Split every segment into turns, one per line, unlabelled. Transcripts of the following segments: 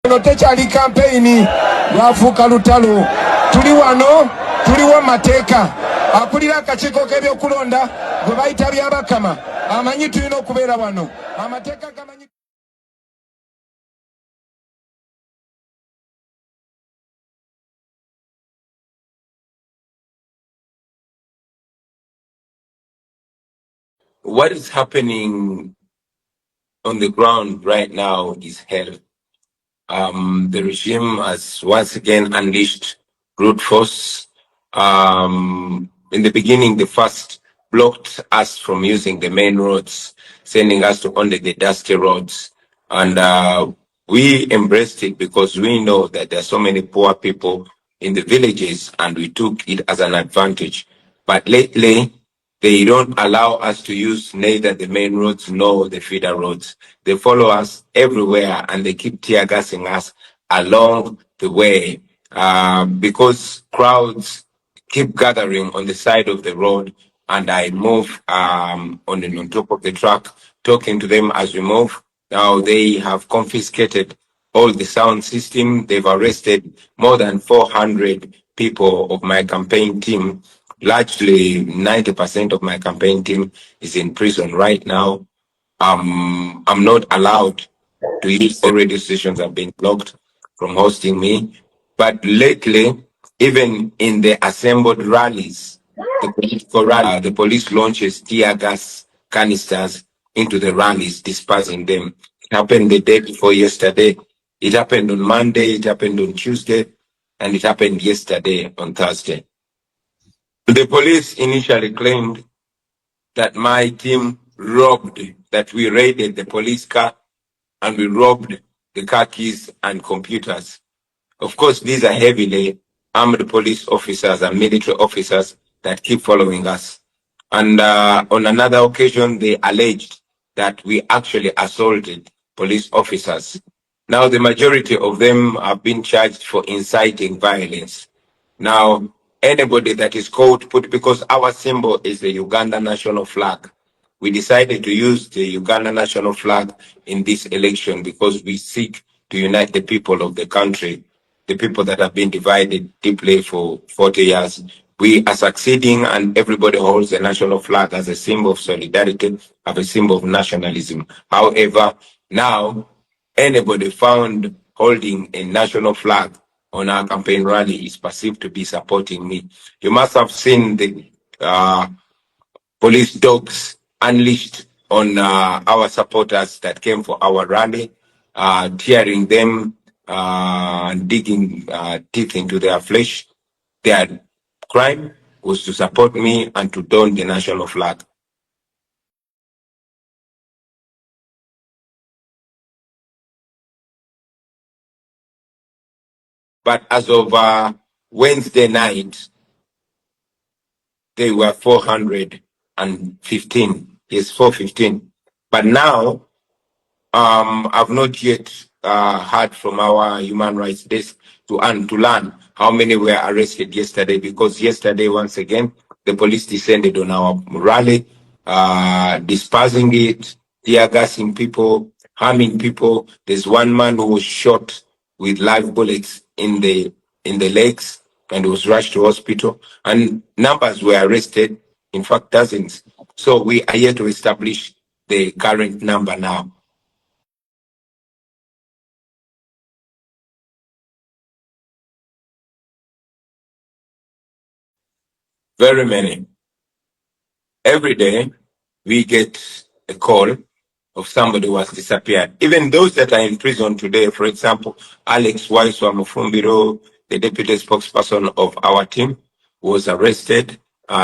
No tekyali campaign lwafuuka lutalo. Tuli wano, tuliwo mateeka. Akulira akakiiko k'ebyokulonda gwe bayita byabakama amanyi tulina okubeera wano. Amateeka gamanyi.
What is happening on the ground right now is hell. The regime has once again unleashed brute force. In the beginning, they first blocked us from using the main roads, sending us to only the dusty roads. And we embraced it because we know that there are so many poor people in the villages, and we took it as an advantage. But lately, they don't allow us to use neither the main roads nor the feeder roads. They follow us everywhere and they keep tear gassing us along the way because crowds keep gathering on the side of the road, and I move on top of the truck, talking to them as we move. Now they have confiscated all the sound system. They've arrested more than 400 people of my campaign team. Largely 90% of my campaign team is in prison right now. I'm not allowed to use the radio stations have been blocked from hosting me. But lately, even in the assembled rallies, the police launches tear gas canisters into the rallies, dispersing them. It happened the day before yesterday. It happened on Monday. It happened on Tuesday. And it happened yesterday on Thursday. The police initially claimed that my team that we raided the police car and we robbed the car keys and computers. Of course, these are heavily armed police officers and military officers that keep following us. And on another occasion, they alleged that we actually assaulted police officers. Now, the majority of them have been charged for inciting violence. Now, anybody that is caught, because our symbol is the Uganda national flag, we decided to use the Uganda national flag in this election because we seek to unite the people of the country, the people that have been divided deeply for 40 years. We are succeeding, and everybody holds the national flag as a symbol of solidarity, as a symbol of nationalism. However, now anybody found holding a national flag on our campaign rally is perceived to be supporting me. You must have seen the police dogs unleashed on our supporters that came for our rally, tearing them, digging teeth into their flesh. Their crime was to support me and to don the national flag. But as of Wednesday night, they were 415. Yes, 415. But now, I've not yet heard from our human rights desk to learn how many were arrested yesterday, because yesterday, once again, the police descended on our rally, dispersing it, tear gassing people, harming people. There's one man who was shot with live bullets in the legs and was rushed to hospital, and numbers were arrested, in fact, dozens. So we are yet to establish the current number now. Very many. Every day, we get a call of somebody who has disappeared. Even those that are in prison today, for example, Alex Waiswa Mufumbiro, the deputy spokesperson of our team, was arrested.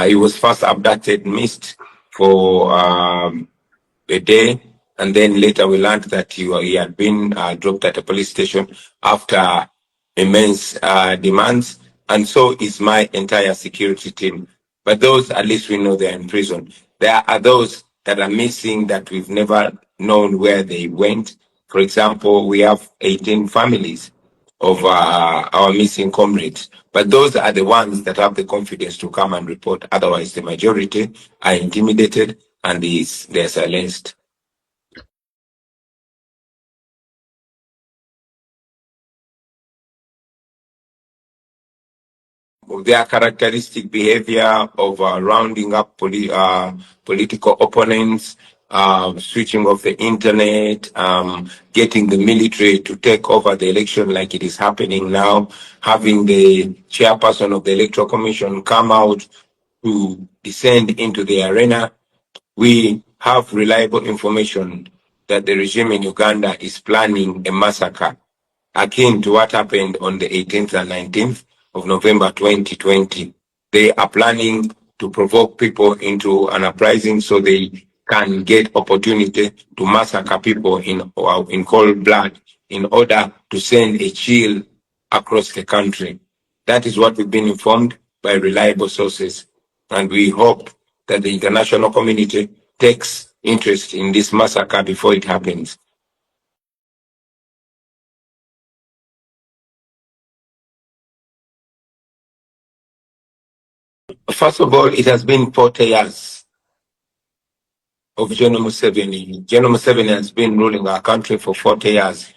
He was first abducted, missed for a day, and then later we learned that he had been dropped at a police station after immense demands, and so is my entire security team. But those, at least we know they're in prison. There are those that are missing that we've never known where they went. For example, we have 18 families of our missing comrades. But those are the ones that have the confidence to come and report. Otherwise, the majority are intimidated and they're silenced. their characteristic behavior of rounding up political opponents, switching off the internet, getting the military to take over the election like it is happening now, having the chairperson of the Electoral Commission come out to descend into the arena. We have reliable information that the regime in Uganda is planning a massacre akin to what happened on the 18th and 19th of November 2020. They are planning to provoke people into an uprising so they can get opportunity to massacre people in cold blood in order to send a chill across the country. That is what we've been informed by reliable sources. And we hope that the international community takes interest in this massacre before it happens. First of all, it has been 40 years of General Museveni. General Museveni has been ruling our country for 40 years.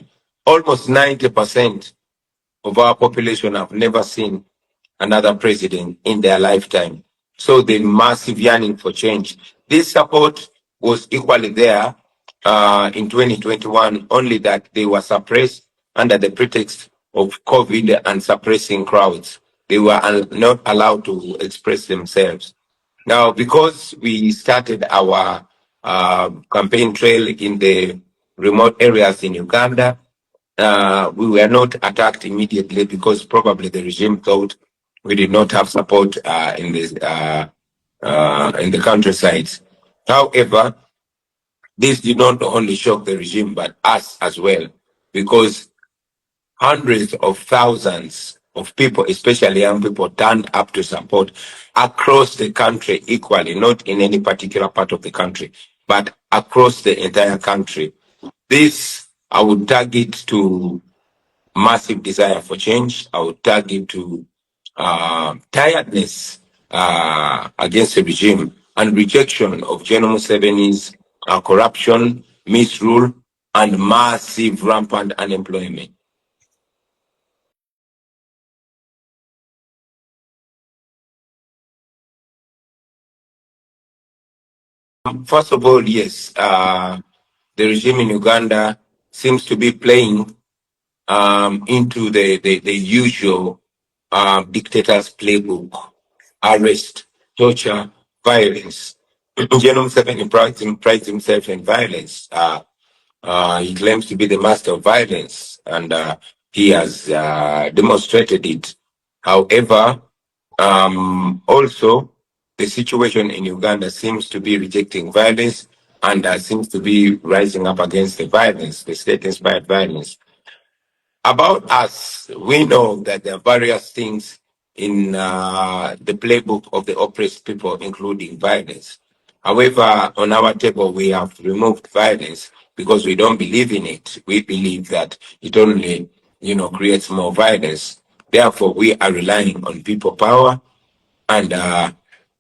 Almost 90% of our population have never seen another president in their lifetime. So the massive yearning for change. This support was equally there in 2021, only that they were suppressed under the pretext of COVID and suppressing crowds. They were not allowed to express themselves. Now, because we started our campaign trail in the remote areas in Uganda, we were not attacked immediately because probably the regime thought we did not have support in the countryside. However, this did not only shock the regime but us as well, because hundreds of thousands of people, especially young people, turned up to support across the country equally, not in any particular part of the country, but across the entire country. This I would target to massive desire for change. I would target to tiredness against the regime and rejection of General Museveni's corruption, misrule, and massive rampant unemployment. First of all, yes, the regime in Uganda seems to be playing into the usual dictator's playbook: arrest, torture, violence. General Museveni prides himself in violence. He claims to be the master of violence, and he has demonstrated it. However, also, the situation in Uganda seems to be rejecting violence and seems to be rising up against the violence, the state-inspired violence. About us, we know that there are various things in the playbook of the oppressed people, including violence. However, on our table, we have removed violence because we don't believe in it. We believe that it only, creates more violence. Therefore, we are relying on people power and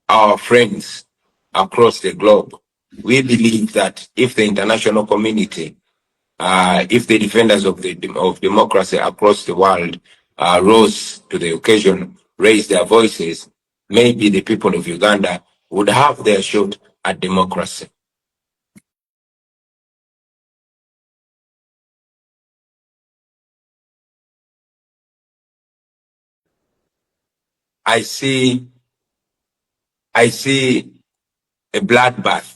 our friends across the globe. We believe that if the international community, if the defenders of democracy across the world rose to the occasion, raised their voices, maybe the people of Uganda would have their shot at democracy. I see a bloodbath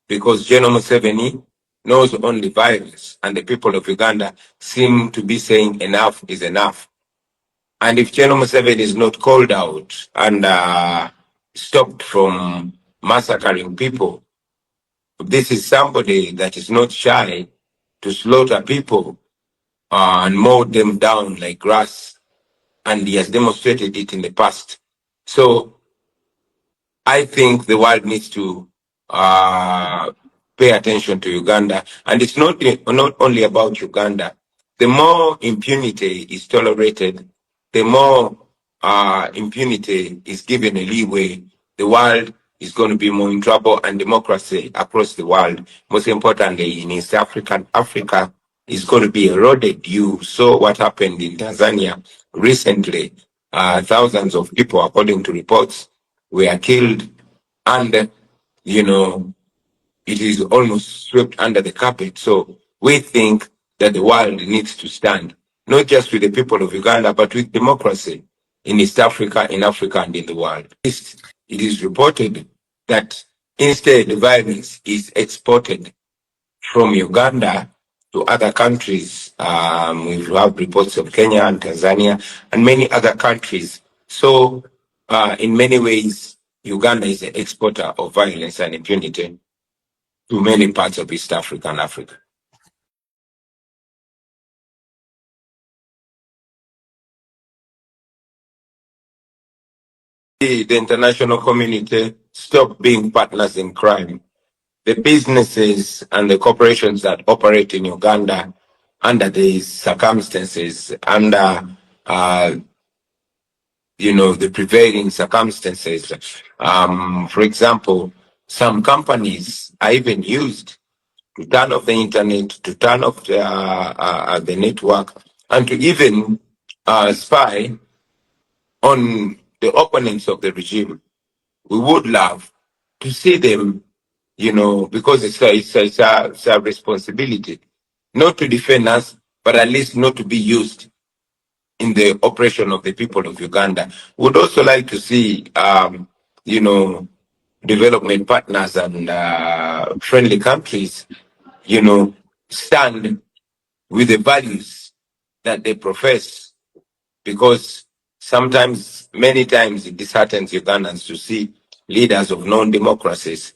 because General Museveni knows only violence, and the people of Uganda seem to be saying enough is enough. And if General Museveni is not called out and stopped from massacring people, this is somebody that is not shy to slaughter people and mow them down like grass, and he has demonstrated it in the past. So I think the world needs to pay attention to Uganda. And it's not only about Uganda. The more impunity is tolerated, the more impunity is given a leeway, the world is going to be more in trouble, and democracy across the world, most importantly in East Africa, is going to be eroded. You saw what happened in Tanzania recently. thousands of people, according to reports, were killed, and it is almost swept under the carpet. So we think that the world needs to stand, not just with the people of Uganda, but with democracy in East Africa, in Africa, and in the world. It is reported that instead violence is exported from Uganda to other countries. We have reports of Kenya and Tanzania and many other countries. So in many ways, Uganda is an exporter of violence and impunity to many parts of East Africa and Africa. The international community stop being partners in crime. The businesses and the corporations that operate in Uganda under these circumstances, under the prevailing circumstances. For example, some companies are even used to turn off the internet, to turn off the network, and to even spy on the opponents of the regime. We would love to see them, because it's a responsibility not to defend us, but at least not to be used in the operation of the people of Uganda. Would also like to see, development partners and friendly countries, stand with the values that they profess, because sometimes, many times, it disheartens Ugandans to see leaders of non-democracies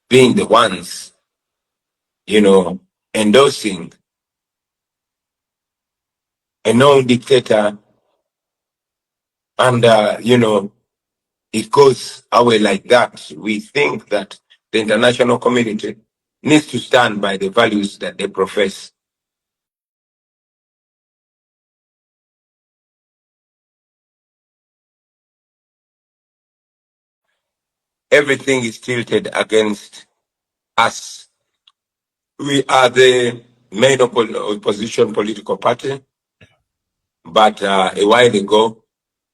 being the ones, endorsing a non-dictator, and, it goes away like that. We think that the international community needs to stand by the values that they profess. Everything is tilted against us. We are the main opposition political party, but a while ago,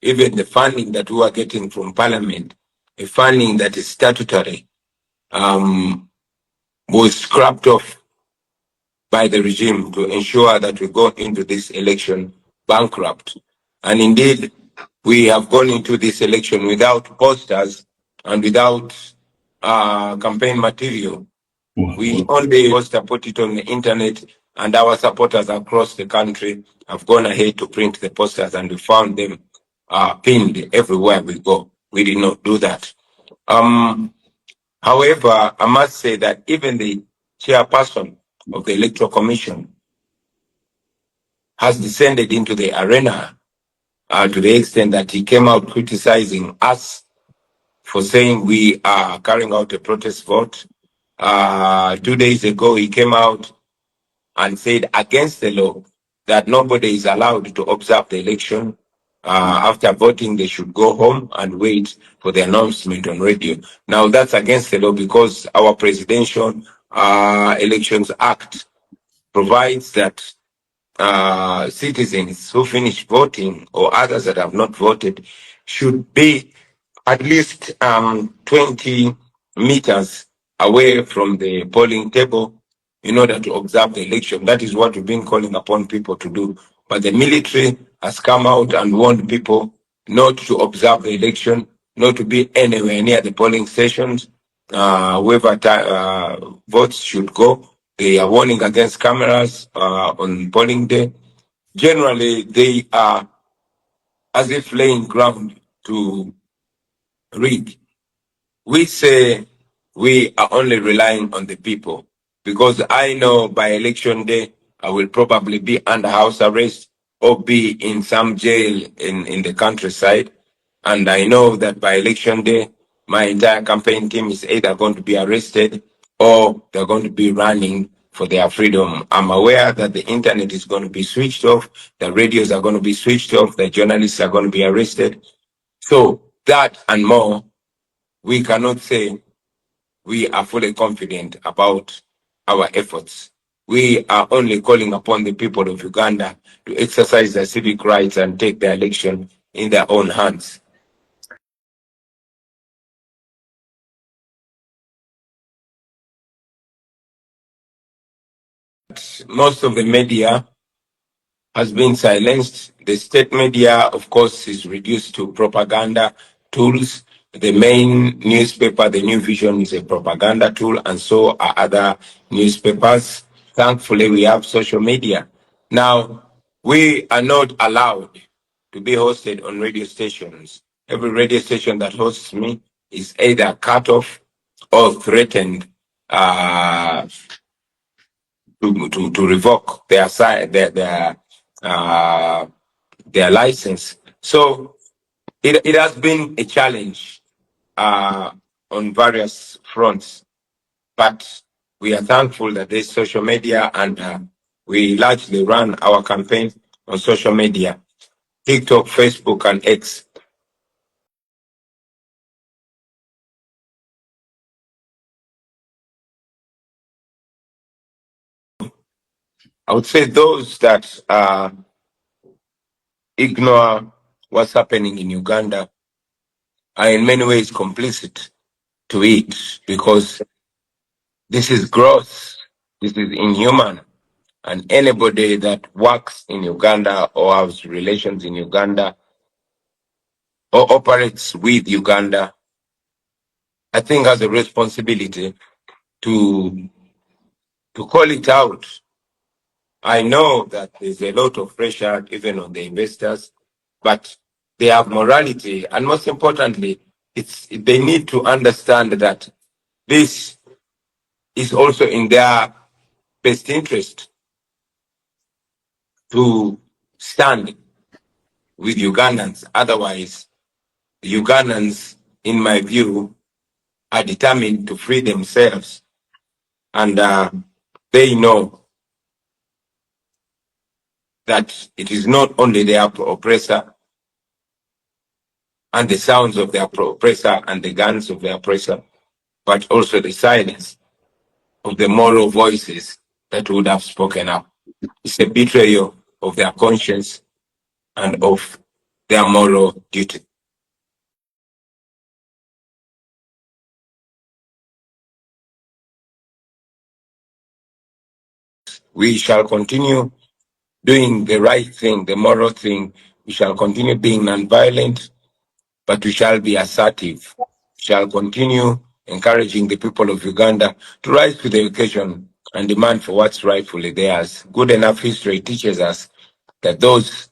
even the funding that we are getting from Parliament, a funding that is statutory, was scrapped off by the regime to ensure that we go into this election bankrupt. And indeed, we have gone into this election without posters and without campaign material. We only put it on the internet, and our supporters across the country have gone ahead to print the posters, and we found them pinned everywhere we go. We did not do that. However, I must say that even the chairperson of the Electoral Commission has descended into the arena to the extent that he came out criticizing us for saying we are carrying out a protest vote. 2 days ago, he came out and said against the law that nobody is allowed to observe the election. After voting, they should go home and wait for the announcement on radio. Now, that's against the law because our Presidential Elections Act provides that citizens who finish voting or others that have not voted should be at least 20 meters away from the polling table in order to observe the election. That is what we've been calling upon people to do. But the military has come out and warned people not to observe the election, not to be anywhere near the polling stations. Whoever votes should go. They are warning against cameras on polling day. Generally, they are as if laying ground to rig. We say we are only relying on the people because I know by election day I will probably be under house arrest or be in some jail in the countryside. And I know that by election day, my entire campaign team is either going to be arrested or they're going to be running for their freedom. I'm aware that the internet is going to be switched off, the radios are going to be switched off, the journalists are going to be arrested. So that and more, we cannot say we are fully confident about our efforts. We are only calling upon the people of Uganda to exercise their civic rights and take the election in their own hands. Most of the media has been silenced. The state media, of course, is reduced to propaganda tools. The main newspaper, the New Vision, is a propaganda tool, and so are other newspapers. Thankfully, we have social media. Now, we are not allowed to be hosted on radio stations. Every radio station that hosts me is either cut off or threatened to revoke their license. So it has been a challenge on various fronts, but we are thankful that there's social media, and we largely run our campaign on social media, TikTok, Facebook, and X. I would say those that ignore what's happening in Uganda are in many ways complicit to it, because this is gross, this is inhuman, and anybody that works in Uganda or has relations in Uganda or operates with Uganda, I think has a responsibility to call it out. I know that there's a lot of pressure even on the investors, but they have morality, and most importantly, they need to understand that this is also in their best interest to stand with Ugandans. Otherwise, the Ugandans, in my view, are determined to free themselves, and they know that it is not only their oppressor and the sounds of their oppressor and the guns of their oppressor, but also the silence of the moral voices that would have spoken up. It's a betrayal of their conscience and of their moral duty. We shall continue doing the right thing, the moral thing. We shall continue being nonviolent, but we shall be assertive. We shall continue encouraging the people of Uganda to rise to the occasion and demand for what's rightfully theirs. Good enough history teaches us that those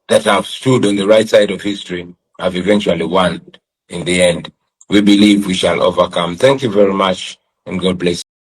that have stood on the right side of history have eventually won in the end. We believe we shall overcome. Thank you very much, and God bless you.